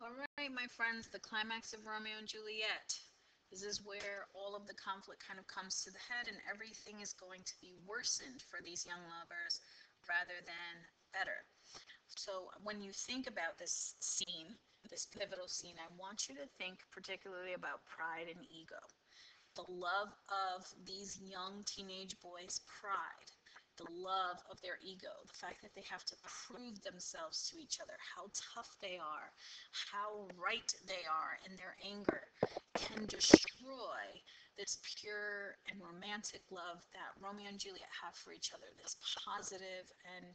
All right, my friends, the climax of Romeo and Juliet. This is where all of the conflict kind of comes to the head and everything is going to be worsened for these young lovers rather than better. So when you think about this scene, this pivotal scene, I want you to think particularly about pride and ego. The love of these young teenage boys' pride, the love of their ego, the fact that they have to prove themselves to each other, how tough they are, how right they are in their anger, can destroy this pure and romantic love that Romeo and Juliet have for each other, this positive and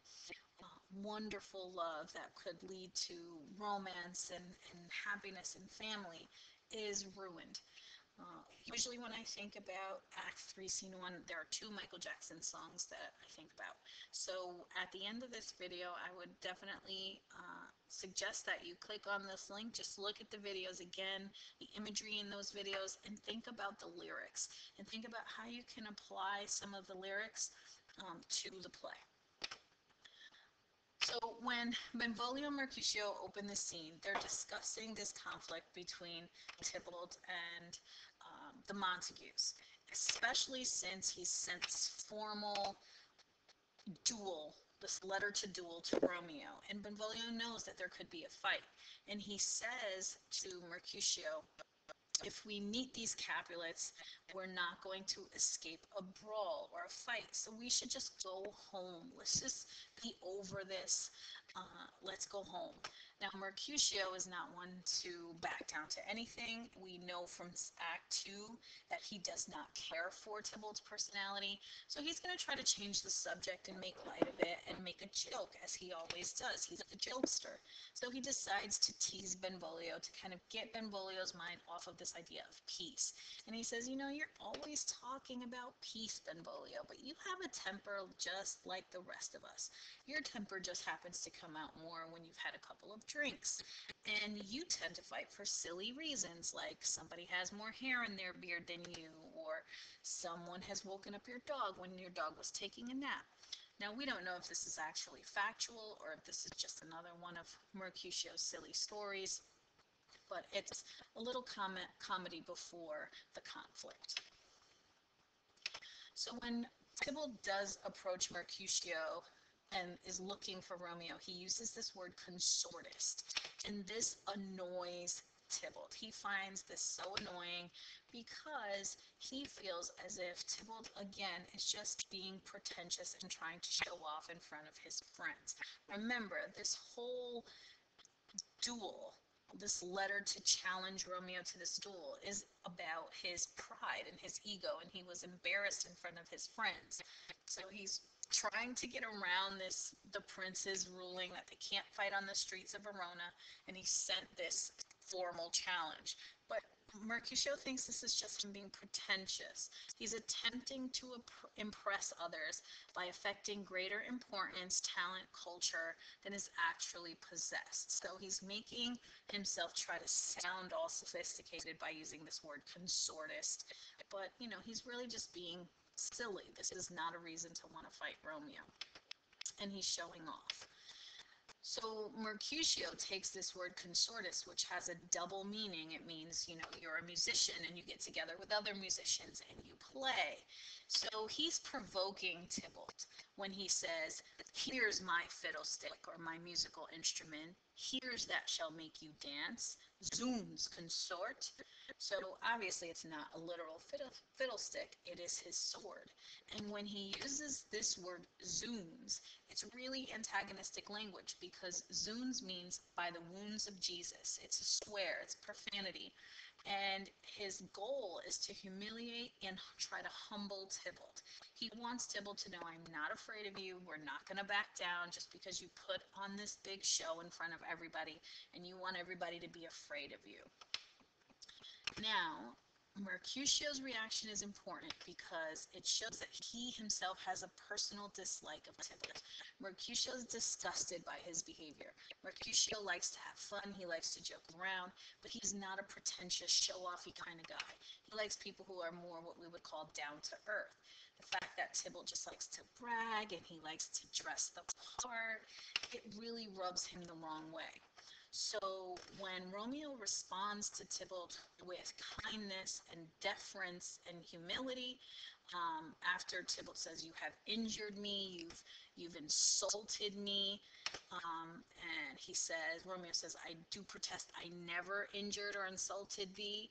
wonderful love that could lead to romance and happiness and family is ruined. Usually, when I think about Act 3, Scene 1, there are two Michael Jackson songs that I think about. So, at the end of this video, I would definitely suggest that you click on this link. Just look at the videos again, the imagery in those videos, and think about the lyrics. And think about how you can apply some of the lyrics to the play. So when Benvolio and Mercutio open the scene, they're discussing this conflict between Tybalt and the Montagues, especially since he sent this formal duel, this letter to duel to Romeo. And Benvolio knows that there could be a fight. And he says to Mercutio, if we meet these Capulets, we're not going to escape a brawl or a fight. So we should just go home. Let's just be over this. Let's go home. Now, Mercutio is not one to back down to anything. We know from Act 2 that he does not care for Tybalt's personality. So he's going to try to change the subject and make light of it and make a joke, as he always does. He's a jokester. So he decides to tease Benvolio to kind of get Benvolio's mind off of this idea of peace. And he says, you know, you're always talking about peace, Benvolio, but you have a temper just like the rest of us. Your temper just happens to come out more when you've had a couple of drinks. And you tend to fight for silly reasons, like somebody has more hair in their beard than you, or someone has woken up your dog when your dog was taking a nap. Now, we don't know if this is actually factual or if this is just another one of Mercutio's silly stories, but it's a little comedy before the conflict. So when Tybalt does approach Mercutio and is looking for Romeo, he uses this word consortist, and this annoys Tybalt. He finds this so annoying because he feels as if Tybalt, again, is just being pretentious and trying to show off in front of his friends. Remember, this whole duel, this letter to challenge Romeo to this duel, is about his pride and his ego, and he was embarrassed in front of his friends. So he's trying to get around the prince's ruling that they can't fight on the streets of Verona, and he sent this formal challenge. But Mercutio thinks this is just him being pretentious. He's attempting to impress others by affecting greater importance, talent, culture than is actually possessed. So he's making himself try to sound all sophisticated by using this word consortist. But, you know, he's really just being silly. This is not a reason to want to fight Romeo. And he's showing off. So Mercutio takes this word consortus, which has a double meaning. It means, you know, you're a musician and you get together with other musicians and you play. So he's provoking Tybalt when he says, here's my fiddlestick or my musical instrument. Here's that shall make you dance. Zounds, consort. So obviously it's not a literal fiddlestick, it is his sword. And when he uses this word zounds, it's really antagonistic language because zounds means by the wounds of Jesus. It's a swear, it's profanity. And his goal is to humiliate and try to humble Tybalt. He wants Tybalt to know, I'm not afraid of you. We're not going to back down just because you put on this big show in front of everybody and you want everybody to be afraid of you. Now, Mercutio's reaction is important because it shows that he himself has a personal dislike of Tybalt. Mercutio is disgusted by his behavior. Mercutio likes to have fun, he likes to joke around, but he's not a pretentious, show-offy kind of guy. He likes people who are more what we would call down to earth. The fact that Tybalt just likes to brag and he likes to dress the part, it really rubs him the wrong way. So when Romeo responds to Tybalt with kindness and deference and humility, after Tybalt says, "You have injured me, you've insulted me," and Romeo says, "I do protest. I never injured or insulted thee."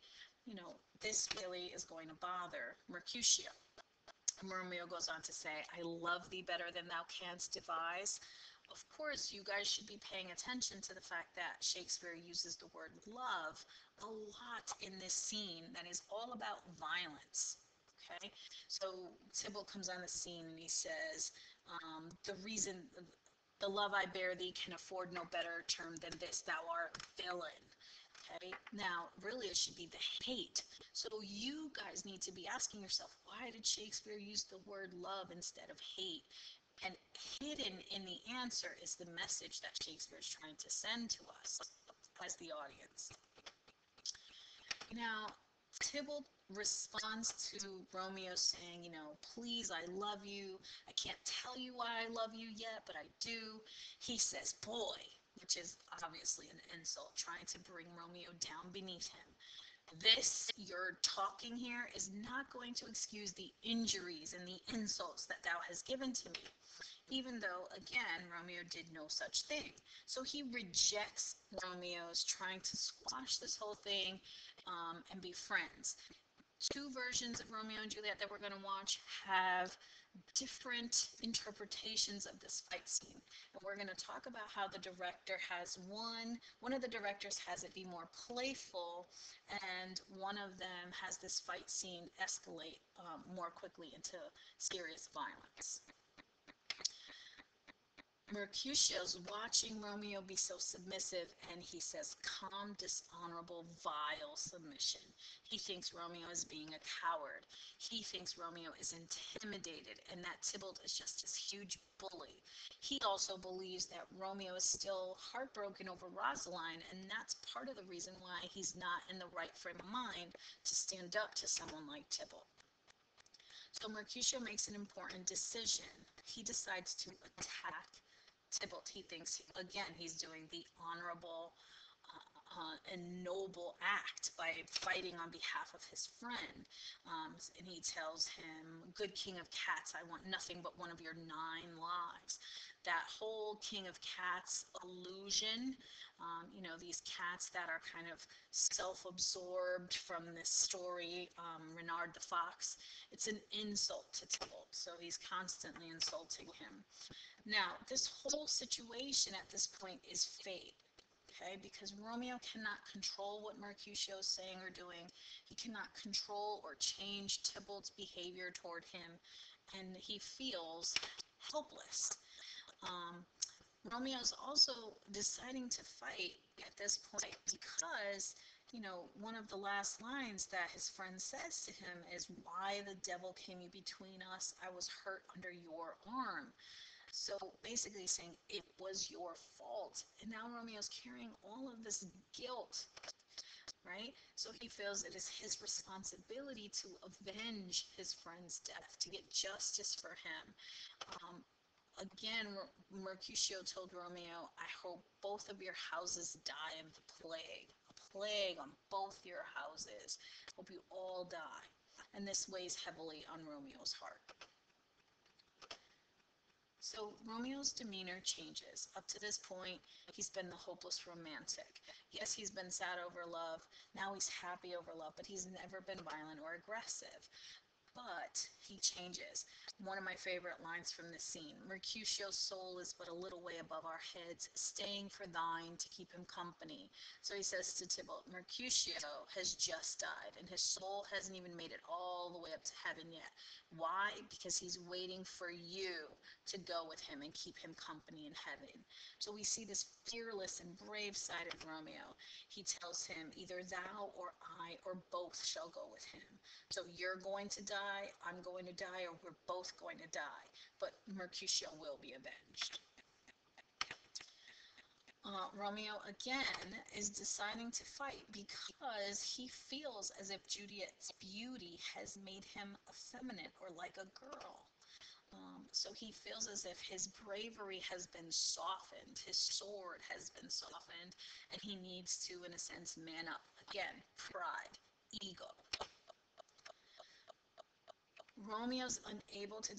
This really is going to bother Mercutio. Romeo goes on to say, "I love thee better than thou canst devise." Of course, you guys should be paying attention to the fact that Shakespeare uses the word love a lot in this scene that is all about violence. Okay, so Tybalt comes on the scene and he says, the love I bear thee can afford no better term than this, thou art villain. Okay, now really it should be the hate. So you guys need to be asking yourself, why did Shakespeare use the word love instead of hate? And hidden in the answer is the message that Shakespeare is trying to send to us as the audience. Now, Tybalt responds to Romeo saying, "Please, I love you. I can't tell you why I love you yet, but I do." He says, "Boy," which is obviously an insult, trying to bring Romeo down beneath him. "This, your talking here, is not going to excuse the injuries and the insults that thou hast given to me." Even though, again, Romeo did no such thing. So he rejects Romeo's trying to squash this whole thing and be friends. Two versions of Romeo and Juliet that we're going to watch have different interpretations of this fight scene. And we're going to talk about how the director has one of the directors has it be more playful, and one of them has this fight scene escalate more quickly into serious violence. Mercutio's watching Romeo be so submissive, and he says, "Calm, dishonorable, vile submission." He thinks Romeo is being a coward. He thinks Romeo is intimidated and that Tybalt is just this huge bully. He also believes that Romeo is still heartbroken over Rosaline, and that's part of the reason why he's not in the right frame of mind to stand up to someone like Tybalt. So Mercutio makes an important decision. He decides to attack Tybalt. He thinks, again, he's doing the honorable and noble act by fighting on behalf of his friend. And he tells him, "Good King of Cats, I want nothing but one of your 9 lives." That whole King of Cats illusion, these cats that are kind of self-absorbed from this story, Renard the Fox, it's an insult to Tybalt. So he's constantly insulting him. Now, this whole situation at this point is fate, okay? Because Romeo cannot control what Mercutio is saying or doing. He cannot control or change Tybalt's behavior toward him, and he feels helpless. Romeo's also deciding to fight at this point because, one of the last lines that his friend says to him is, "Why the devil came you between us? I was hurt under your arm." So basically saying it was your fault. And now Romeo's carrying all of this guilt, right? So he feels it is his responsibility to avenge his friend's death, to get justice for him. Again, Mercutio told Romeo, "I hope both of your houses die of the plague. A plague on both your houses. Hope you all die." And this weighs heavily on Romeo's heart. So Romeo's demeanor changes. Up to this point, he's been the hopeless romantic. Yes, he's been sad over love. Now he's happy over love, but he's never been violent or aggressive. But he changes. One of my favorite lines from this scene: "Mercutio's soul is but a little way above our heads, staying for thine to keep him company." So he says to Tybalt, Mercutio has just died, and his soul hasn't even made it all the way up to heaven yet. Why? Because he's waiting for you to go with him and keep him company in heaven. So we see this fearless and brave side of Romeo. He tells him, "Either thou or I or both shall go with him. So you're going to die, I'm going to die, or we're both going to die. But Mercutio will be avenged." Romeo again is deciding to fight because he feels as if Juliet's beauty has made him effeminate or like a girl. So he feels as if his bravery has been softened, his sword has been softened, and he needs to, in a sense, man up. Again, pride, ego. Romeo's able, to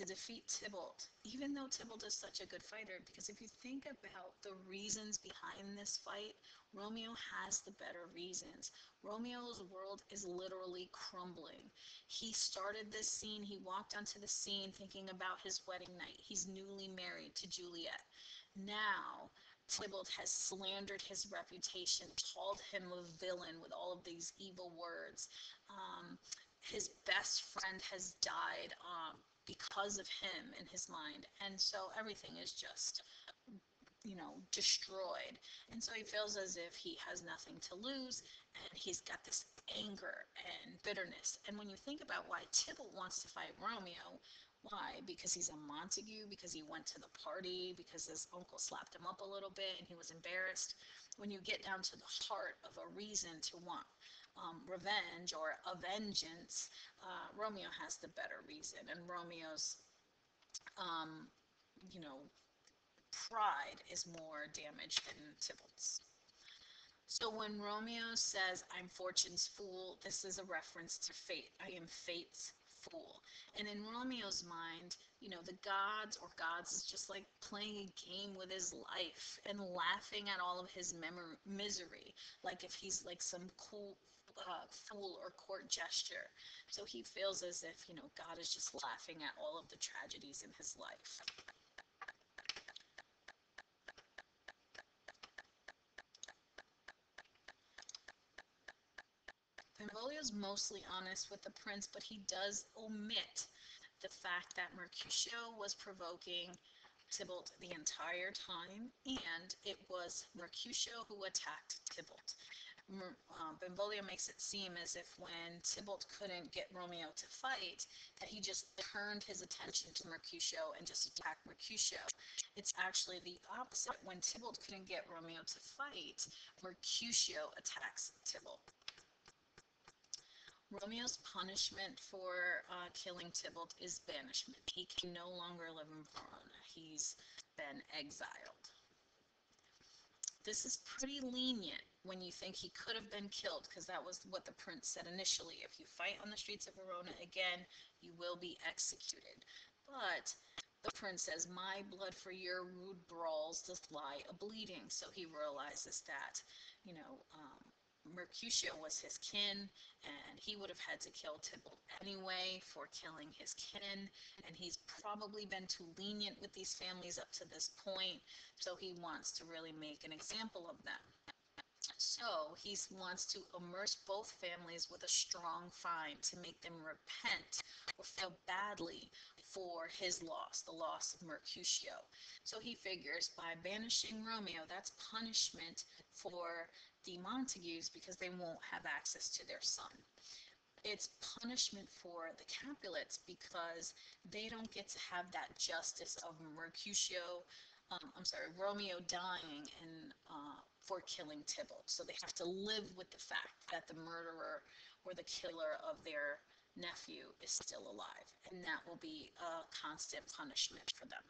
defeat Tybalt, even though Tybalt is such a good fighter. Because if you think about the reasons behind this fight, Romeo has the better reasons. Romeo's world is literally crumbling. He started this scene. He walked onto the scene thinking about his wedding night. He's newly married to Juliet. Now, Tybalt has slandered his reputation, called him a villain with all of these evil words. His best friend has died because of him in his mind, and so everything is just, destroyed. And so he feels as if he has nothing to lose, and he's got this anger and bitterness. And when you think about why Tybalt wants to fight Romeo, why? Because he's a Montague, because he went to the party, because his uncle slapped him up a little bit and he was embarrassed. When you get down to the heart of a reason to want revenge or a vengeance, Romeo has the better reason. And Romeo's, um, you know, pride is more damaged than Tybalt's. So when Romeo says, I'm fortune's fool, this is a reference to fate. I am fate's fool. And in Romeo's mind, the gods is just like playing a game with his life and laughing at all of his misery, like if he's like some cool fool or court gesture. So he feels as if, God is just laughing at all of the tragedies in his life. Benvolio's mostly honest with the prince, but he does omit the fact that Mercutio was provoking Tybalt the entire time, and it was Mercutio who attacked Tybalt. Benvolio makes it seem as if when Tybalt couldn't get Romeo to fight, that he just turned his attention to Mercutio and just attacked Mercutio. It's actually the opposite. When Tybalt couldn't get Romeo to fight, Mercutio attacks Tybalt. Romeo's punishment for killing Tybalt is banishment. He can no longer live in Verona. He's been exiled. This is pretty lenient when you think he could have been killed, because that was what the prince said initially. If you fight on the streets of Verona again, you will be executed. But the prince says, my blood for your rude brawls doth lie a-bleeding. So he realizes that, Mercutio was his kin, and he would have had to kill Tybalt anyway for killing his kin, and he's probably been too lenient with these families up to this point, so he wants to really make an example of them. So he wants to immerse both families with a strong fine to make them repent or feel badly for his loss, the loss of Mercutio. So he figures by banishing Romeo, that's punishment for the Montagues because they won't have access to their son. It's punishment for the Capulets because they don't get to have that justice of Romeo dying and for killing Tybalt. So they have to live with the fact that the murderer or the killer of their nephew is still alive, and that will be a constant punishment for them.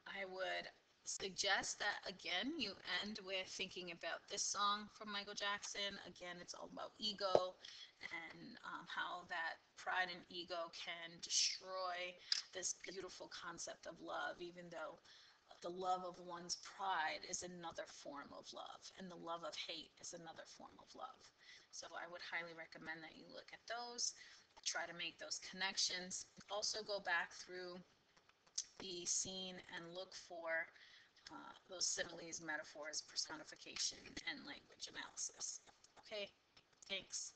I would suggest that, again, you end with thinking about this song from Michael Jackson. Again, it's all about ego and how that pride and ego can destroy this beautiful concept of love, even though the love of one's pride is another form of love, and the love of hate is another form of love. So I would highly recommend that you look at those, try to make those connections. Also go back through the scene and look for those similes, metaphors, personification, and language analysis. Okay, thanks.